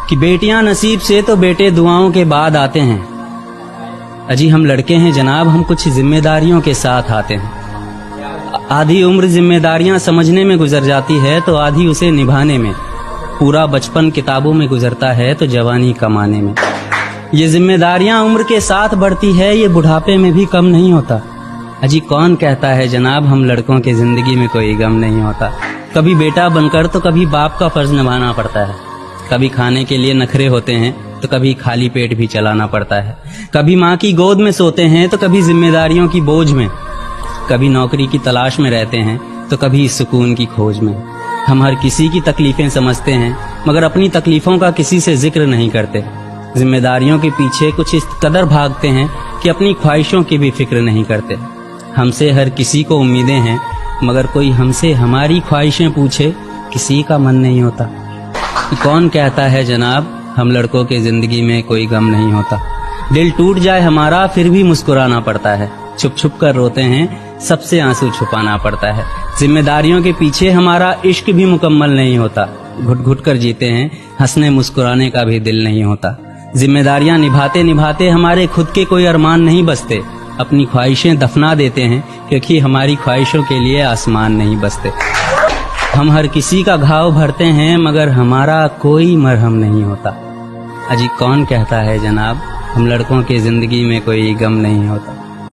کہ بیٹیاں نصیب سے تو بیٹے دعاؤں کے بعد آتے ہیں۔ اجی ہم لڑکے ہیں جناب، ہم کچھ ذمہ داریوں کے ساتھ آتے ہیں۔ آدھی عمر ذمہ داریاں سمجھنے میں گزر جاتی ہے تو آدھی اسے نبھانے میں، پورا بچپن کتابوں میں گزرتا ہے تو جوانی کمانے میں۔ یہ ذمہ داریاں عمر کے ساتھ بڑھتی ہے، یہ بڑھاپے میں بھی کم نہیں ہوتا۔ اجی کون کہتا ہے جناب ہم لڑکوں کے زندگی میں کوئی غم نہیں ہوتا؟ کبھی بیٹا بن کر تو کبھی باپ کا فرض نبھانا پڑتا ہے، کبھی کھانے کے لیے نخرے ہوتے ہیں تو کبھی خالی پیٹ بھی چلانا پڑتا ہے، کبھی ماں کی گود میں سوتے ہیں تو کبھی ذمہ داریوں کی بوجھ میں، کبھی نوکری کی تلاش میں رہتے ہیں تو کبھی سکون کی کھوج میں۔ ہم ہر کسی کی تکلیفیں سمجھتے ہیں مگر اپنی تکلیفوں کا کسی سے ذکر نہیں کرتے۔ ذمہ داریوں کے پیچھے کچھ اس قدر بھاگتے ہیں کہ اپنی خواہشوں کی بھی فکر نہیں کرتے۔ ہم سے ہر کسی کو امیدیں ہیں مگر کوئی ہم سے ہماری خواہشیں پوچھے کسی کا من نہیں ہوتا۔ کون کہتا ہے جناب ہم لڑکوں کے زندگی میں کوئی غم نہیں ہوتا؟ دل ٹوٹ جائے ہمارا پھر بھی مسکرانا پڑتا ہے، چھپ چھپ کر روتے ہیں سب سے آنسو چھپانا پڑتا ہے۔ ذمہ داریوں کے پیچھے ہمارا عشق بھی مکمل نہیں ہوتا، گھٹ گھٹ کر جیتے ہیں، ہنسنے مسکرانے کا بھی دل نہیں ہوتا۔ ذمہ داریاں نبھاتے نبھاتے ہمارے خود کے کوئی ارمان نہیں بستے، اپنی خواہشیں دفنا دیتے ہیں کیونکہ ہماری خواہشوں کے لیے آسمان نہیں بستے۔ ہم ہر کسی کا گھاؤ بھرتے ہیں مگر ہمارا کوئی مرہم نہیں ہوتا۔ اجی کون کہتا ہے جناب ہم لڑکوں کے زندگی میں کوئی غم نہیں ہوتا؟